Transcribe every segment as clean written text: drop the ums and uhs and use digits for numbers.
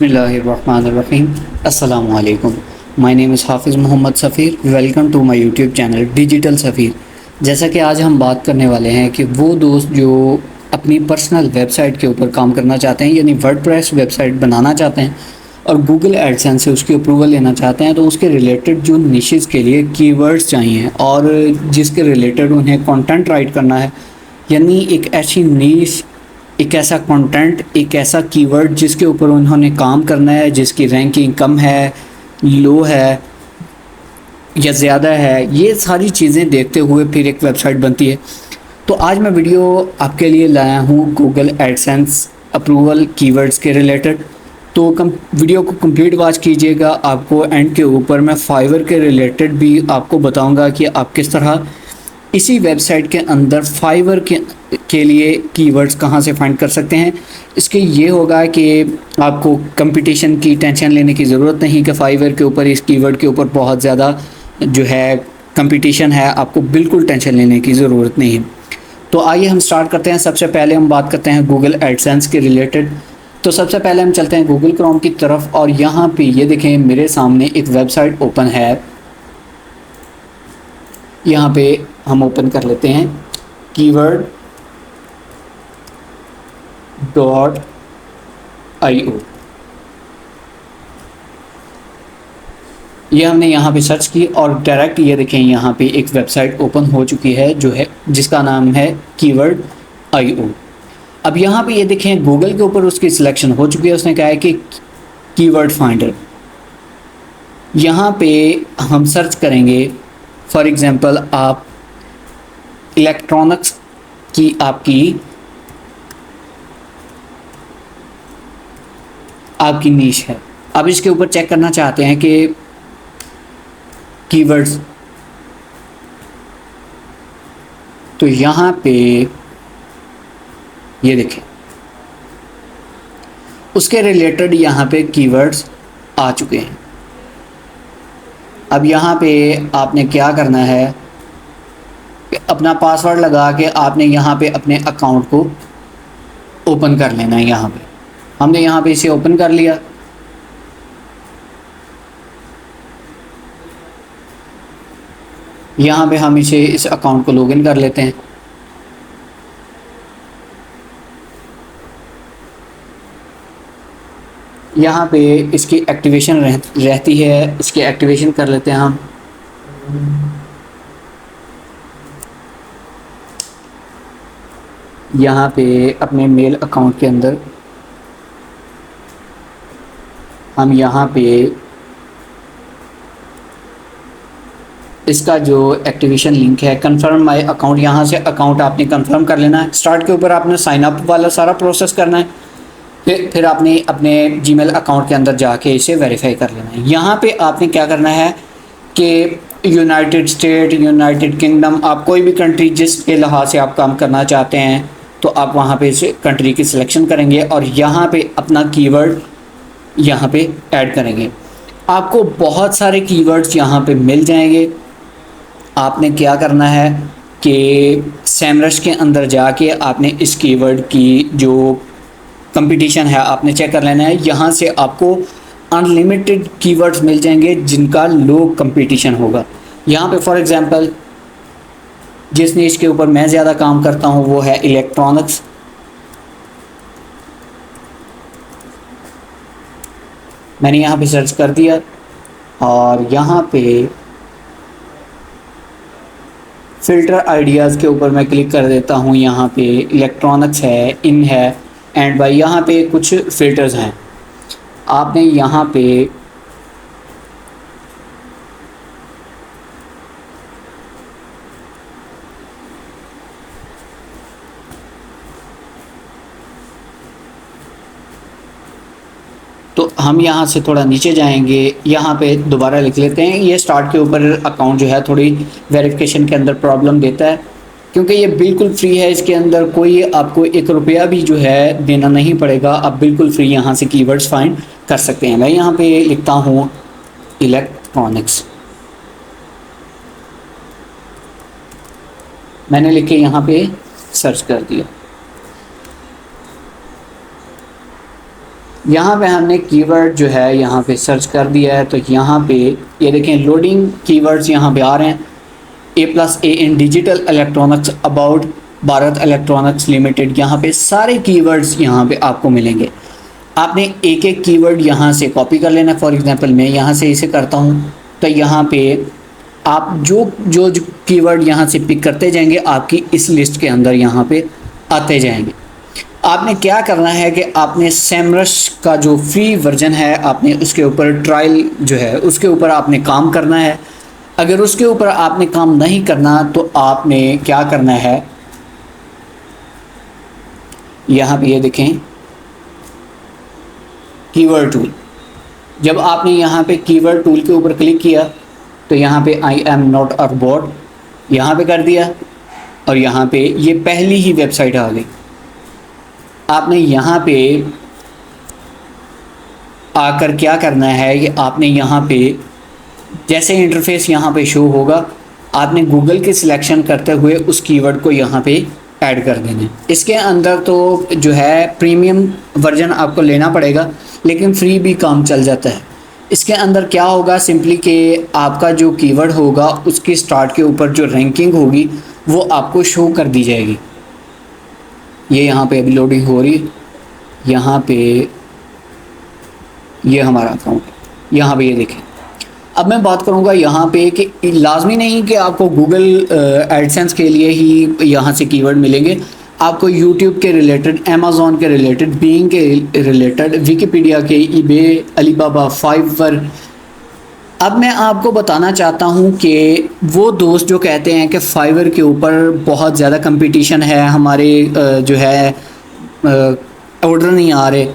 बिस्मिल्लाहिर्रहमानिर्रहीम। अस्सलामु अलैकुम। My name is Hafiz Mohammad Safeer. Welcome to my YouTube channel digital Safeer. जैसा कि आज हम बात करने वाले हैं कि वो दोस्त जो अपनी पर्सनल वेबसाइट के ऊपर काम करना चाहते हैं, यानी वर्डप्रेस वेबसाइट बनाना चाहते हैं और गूगल एडसेंस से उसकी अप्रूवल लेना चाहते हैं, तो उसके रिलेटेड जो निशेज़ के लिए कीवर्ड्स चाहिए और जिसके रिलेटेड उन्हें कंटेंट राइट करना है, यानी एक ऐसी नीश, एक ऐसा कंटेंट, एक ऐसा कीवर्ड जिसके ऊपर उन्होंने काम करना है, जिसकी रैंकिंग कम है, लो है या ज़्यादा है, ये सारी चीज़ें देखते हुए फिर एक वेबसाइट बनती है। तो आज मैं वीडियो आपके लिए लाया हूँ गूगल एडसेंस अप्रूवल कीवर्ड्स के रिलेटेड। तो वीडियो को कंप्लीट वॉच कीजिएगा। आपको एंड के ऊपर मैं फाइवर के रिलेटेड भी आपको बताऊंगा कि आप किस तरह इसी वेबसाइट के अंदर फाइवर के लिए कीवर्ड्स कहाँ से फाइंड कर सकते हैं। इसके ये होगा कि आपको कंपटीशन की टेंशन लेने की ज़रूरत नहीं कि फाइवर के ऊपर इस कीवर्ड के ऊपर बहुत ज़्यादा जो है कंपटीशन है, आपको बिल्कुल टेंशन लेने की ज़रूरत नहीं है। तो आइए हम स्टार्ट करते हैं। सबसे पहले हम बात करते हैं गूगल एडसेंस के रिलेटेड। तो सबसे पहले हम चलते हैं गूगल क्रोम की तरफ और यहाँ पे ये देखें मेरे सामने एक वेबसाइट ओपन है। यहाँ पे हम ओपन कर लेते हैं कीवर्ड .io। ये हमने यहाँ पे सर्च की और डायरेक्ट ये देखें यहाँ पे एक वेबसाइट ओपन हो चुकी है जो है जिसका नाम है कीवर्ड .io। अब यहाँ पे ये देखें गूगल के ऊपर उसकी सिलेक्शन हो चुकी है। उसने कहा है कि कीवर्ड फाइंडर, यहाँ पे हम सर्च करेंगे। फॉर एग्ज़ाम्पल आप इलेक्ट्रॉनिक्स की आपकी नीश है। अब इसके ऊपर चेक करना चाहते हैं कि कीवर्ड्स, तो यहाँ पे ये देखें उसके रिलेटेड यहाँ पे कीवर्ड्स आ चुके हैं। अब यहाँ पे आपने क्या करना है कि अपना पासवर्ड लगा के आपने यहाँ पे अपने अकाउंट को ओपन कर लेना है। यहाँ पे हमने यहाँ पे इसे ओपन कर लिया। यहाँ पे हम इस अकाउंट को लॉगिन कर लेते हैं। यहाँ पे इसकी एक्टिवेशन रहती है, इसकी एक्टिवेशन कर लेते हैं हम। यहाँ पे अपने मेल अकाउंट के अंदर हम यहाँ पे इसका जो एक्टिवेशन लिंक है, कंफर्म माय अकाउंट, यहाँ से अकाउंट आपने कंफर्म कर लेना है। स्टार्ट के ऊपर आपने साइन अप वाला सारा प्रोसेस करना है। फिर आपने अपने जीमेल अकाउंट के अंदर जाके इसे वेरीफाई कर लेना है। यहाँ पे आपने क्या करना है कि यूनाइटेड स्टेट, यूनाइटेड किंगडम, आप कोई भी कंट्री जिसके लिहाज से आप काम करना चाहते हैं तो आप वहाँ पे इसे कंट्री की सिलेक्शन करेंगे और यहाँ पे अपना कीवर्ड यहाँ पे ऐड करेंगे। आपको बहुत सारे कीवर्ड्स यहाँ पे मिल जाएंगे। आपने क्या करना है कि सेमरश के अंदर जाके आपने इस कीवर्ड की जो कंपटीशन है आपने चेक कर लेना है। यहाँ से आपको अनलिमिटेड कीवर्ड्स मिल जाएंगे जिनका लो कंपटीशन होगा। यहाँ पे फॉर एग्जांपल जिस निश के ऊपर मैं ज़्यादा काम करता हूँ वो है इलेक्ट्रॉनिक्स। मैंने यहाँ पे सर्च कर दिया और यहाँ पे फ़िल्टर आइडियाज़ के ऊपर मैं क्लिक कर देता हूँ। यहाँ पे इलेक्ट्रॉनिक्स है, इन है एंड बाय, यहाँ पे कुछ फ़िल्टर्स हैं। आपने यहाँ पे तो हम यहाँ से थोड़ा नीचे जाएंगे, यहाँ पे दोबारा लिख लेते हैं। ये स्टार्ट के ऊपर अकाउंट जो है थोड़ी वेरिफिकेशन के अंदर प्रॉब्लम देता है क्योंकि ये बिल्कुल फ्री है। इसके अंदर कोई आपको 1 रुपया भी जो है देना नहीं पड़ेगा। आप बिल्कुल फ्री यहाँ से कीवर्ड्स फाइंड कर सकते हैं। मैं यहाँ पे लिखता हूँ इलेक्ट्रॉनिक्स, मैंने लिख के यहाँ पे सर्च कर दिया। यहाँ पे हमने कीवर्ड जो है यहाँ पे सर्च कर दिया है, तो यहाँ पे ये देखें लोडिंग कीवर्ड्स यहाँ पे आ रहे हैं। A+A in digital electronics, about Bharat electronics limited, यहाँ पे सारे कीवर्ड्स यहाँ पे आपको मिलेंगे। आपने एक एक कीवर्ड यहाँ से कॉपी कर लेना। फॉर एग्जांपल मैं यहाँ से इसे करता हूँ, तो यहाँ पे आप जो कीवर्ड यहाँ से पिक करते जाएंगे आपकी इस लिस्ट के अंदर यहाँ पे आते जाएंगे। आपने क्या करना है कि आपने सेमरश का जो फ्री वर्जन है आपने उसके ऊपर ट्रायल जो है उसके ऊपर आपने काम करना है। अगर उसके ऊपर आपने काम नहीं करना तो आपने क्या करना है, यहाँ पे ये देखें कीवर्ड टूल। जब आपने यहाँ पे कीवर्ड टूल के ऊपर क्लिक किया तो यहाँ पे I am not a bot यहाँ पे कर दिया और यहाँ पे ये पहली ही वेबसाइट आ गई। आपने यहाँ पे आकर क्या करना है कि आपने यहाँ पे जैसे इंटरफेस यहाँ पे शो होगा आपने गूगल की सिलेक्शन करते हुए उस कीवर्ड को यहाँ पे ऐड कर देना है। इसके अंदर तो जो है प्रीमियम वर्जन आपको लेना पड़ेगा, लेकिन फ्री भी काम चल जाता है। इसके अंदर क्या होगा सिंपली कि आपका जो कीवर्ड होगा उसकी स्टार्ट के ऊपर जो रैंकिंग होगी वो आपको शो कर दी जाएगी। ये यहाँ पे अभी लोडिंग हो रही है। यहाँ पे ये हमारा अकाउंट है, यहाँ पे ये देखें। अब मैं बात करूँगा यहाँ पे कि लाजमी नहीं कि आपको गूगल एडसेंस के लिए ही यहाँ से कीवर्ड मिलेंगे। आपको यूट्यूब के रिलेटेड, अमेज़ॉन के रिलेटेड, बीइंग के रिलेटेड, विकिपीडिया के, ईबे, अलीबाबा, फाइवर। अब मैं आपको बताना चाहता हूँ कि वो दोस्त जो कहते हैं कि फाइवर के ऊपर बहुत ज़्यादा कंपटीशन है, हमारे जो है ऑर्डर नहीं आ रहे,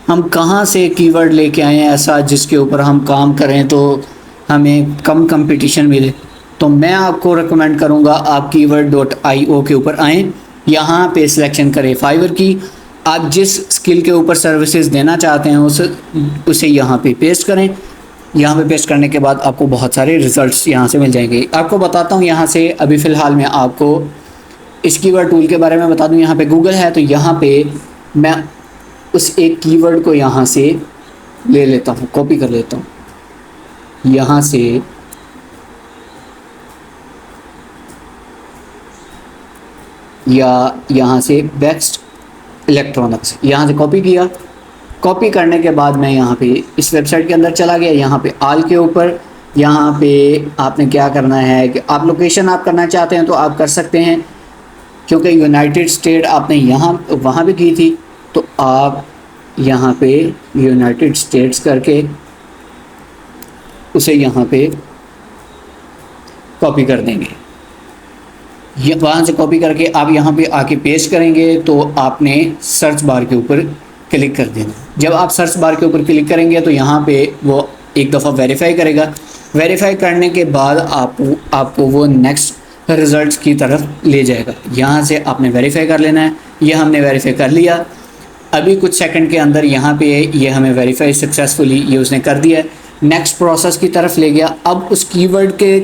हम कहाँ से कीवर्ड लेके आए हैं ऐसा जिसके ऊपर हम काम करें तो हमें कम कंपटीशन मिले। तो मैं आपको रिकमेंड करूँगा आप keyword.io के ऊपर आएँ, यहाँ पे सिलेक्शन करें फाइवर की। आप जिस स्किल के ऊपर सर्विसेज देना चाहते हैं उसे यहाँ पे पेस्ट करें। यहाँ पे पेस्ट करने के बाद आपको बहुत सारे रिजल्ट्स यहाँ से मिल जाएंगे। आपको बताता हूँ यहाँ से अभी फ़िलहाल मैं आपको इस कीवर्ड टूल के बारे में बता दूँ। यहाँ पे गूगल है तो यहाँ पे मैं उस एक कीवर्ड को यहाँ से ले लेता हूँ, कॉपी कर लेता हूँ। यहाँ से या यहाँ से बेस्ट इलेक्ट्रॉनिक्स यहाँ से कॉपी किया। कॉपी करने के बाद मैं यहाँ पे इस वेबसाइट के अंदर चला गया। यहाँ पे आल के ऊपर यहाँ पे आपने क्या करना है कि आप लोकेशन आप करना चाहते हैं तो आप कर सकते हैं, क्योंकि यूनाइटेड स्टेट आपने यहाँ वहाँ भी की थी तो आप यहाँ पे यूनाइटेड स्टेट्स करके उसे यहाँ पे कॉपी कर देंगे। ये वहाँ से कॉपी करके आप यहाँ पे आके पेस्ट करेंगे तो आपने सर्च बार के ऊपर क्लिक कर देना। जब आप सर्च बार के ऊपर क्लिक करेंगे तो यहाँ पे वो एक दफ़ा वेरीफाई करेगा। वेरीफाई करने के बाद आपको वो नेक्स्ट रिज़ल्ट्स की तरफ ले जाएगा। यहाँ से आपने वेरीफाई कर लेना है। ये हमने वेरीफाई कर लिया। अभी कुछ सेकंड के अंदर यहाँ पे ये हमें वेरीफाई सक्सेसफुली ये उसने कर दिया। नेक्स्ट प्रोसेस की तरफ ले गया। अब उस कीवर्ड के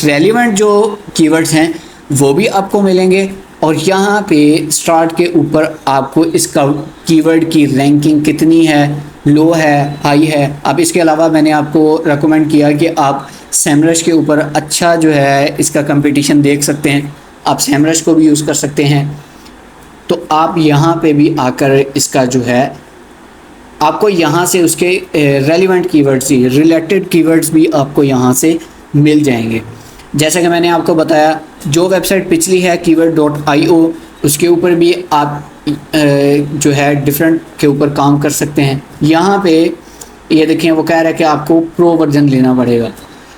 रेलिवेंट जो कीवर्ड्स हैं वो भी आपको मिलेंगे और यहाँ पे स्टार्ट के ऊपर आपको इसका कीवर्ड की रैंकिंग कितनी है, लो है, हाई है। अब इसके अलावा मैंने आपको रेकमेंड किया कि आप सेमरश के ऊपर अच्छा जो है इसका कंपटीशन देख सकते हैं। आप सेमरश को भी यूज़ कर सकते हैं। तो आप यहाँ पे भी आकर इसका जो है आपको यहाँ से उसके रेलिवेंट कीवर्ड्स ही रिलेटेड कीवर्ड्स भी आपको यहाँ से मिल जाएंगे। जैसा कि मैंने आपको बताया जो वेबसाइट पिछली है keyword.io उसके ऊपर भी आप जो है डिफरेंट के ऊपर काम कर सकते हैं। यहाँ पे ये देखें वो कह रहा है कि आपको प्रो वर्जन लेना पड़ेगा।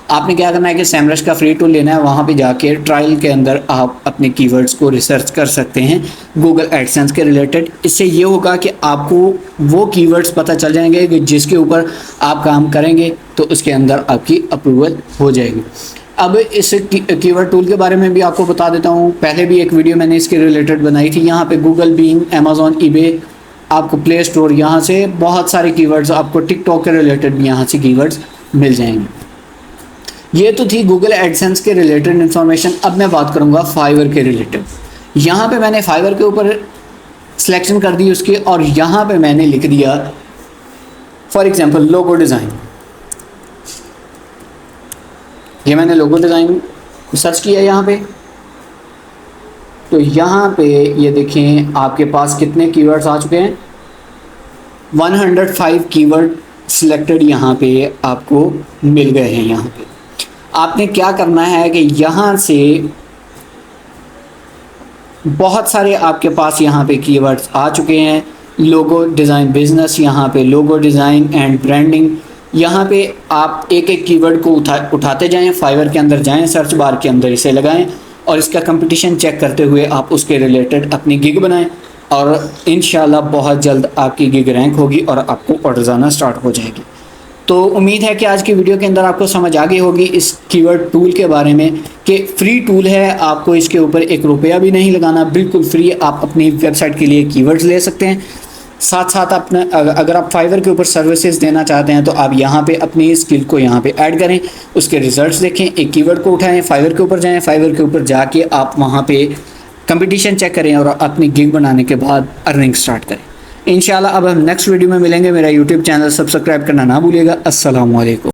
आपने क्या करना है कि सेमरश का फ्री टूल लेना है। वहाँ पे जाके ट्रायल के अंदर आप अपने कीवर्ड्स को रिसर्च कर सकते हैं गूगल एडसेंस के रिलेटेड। इससे ये होगा कि आपको वो कीवर्ड्स पता चल जाएंगे कि जिसके ऊपर आप काम करेंगे तो उसके अंदर आपकी अप्रूवल हो जाएगी। अब इस कीवर्ड टूल के बारे में भी आपको बता देता हूँ। पहले भी एक वीडियो मैंने इसके रिलेटेड बनाई थी। यहाँ पे गूगल, बीइंग, अमेज़ॉन, ईबे, आपको प्ले स्टोर, यहाँ से बहुत सारे कीवर्ड्स, आपको टिकटॉक के रिलेटेड भी यहाँ से कीवर्ड्स मिल जाएंगे। ये तो थी गूगल एडसेंस के रिलेटेड इन्फॉर्मेशन। अब मैं बात करूँगा फाइवर के रिलेटेड। यहाँ पे मैंने फाइवर के ऊपर सिलेक्शन कर दी उसकी और यहाँ पे मैंने लिख दिया फॉर एग्जांपल लोगो डिज़ाइन, ये मैंने लोगो डिज़ाइन सर्च किया यहाँ पे, तो यहाँ पे ये देखें आपके पास कितने कीवर्ड्स आ चुके हैं, 105 कीवर्ड सिलेक्टेड यहाँ पे आपको मिल गए हैं। यहाँ पे आपने क्या करना है कि यहाँ से बहुत सारे आपके पास यहाँ पे कीवर्ड्स आ चुके हैं। लोगो डिज़ाइन बिजनेस, यहाँ पे लोगो डिज़ाइन एंड ब्रांडिंग, यहाँ पे आप एक एक कीवर्ड को उठाते जाएं, फाइवर के अंदर जाएं, सर्च बार के अंदर इसे लगाएं और इसका कंपटीशन चेक करते हुए आप उसके रिलेटेड अपनी गिग बनाएं और इंशाल्लाह बहुत जल्द आपकी गिग रैंक होगी और आपको ऑर्डर्स आना स्टार्ट हो जाएगी। तो उम्मीद है कि आज की वीडियो के अंदर आपको समझ आ गई होगी इस कीवर्ड टूल के बारे में कि फ्री टूल है, आपको इसके ऊपर एक रुपया भी नहीं लगाना, बिल्कुल फ्री आप अपनी वेबसाइट के लिए कीवर्ड्स ले सकते हैं। साथ साथ अपना अगर आप फाइवर के ऊपर सर्विसेज देना चाहते हैं तो आप यहाँ पे अपनी स्किल को यहाँ पे ऐड करें, उसके रिजल्ट्स देखें, एक कीवर्ड को उठाएं, फाइवर के ऊपर जाएं, फाइवर के ऊपर जाके आप वहाँ पे कंपटीशन चेक करें और अपनी गिग बनाने के बाद अर्निंग स्टार्ट करें। इंशाल्लाह अब हम नेक्स्ट वीडियो में मिलेंगे। मेरा यूट्यूब चैनल सब्सक्राइब करना ना भूलिएगा। अस्सलामु अलैकुम।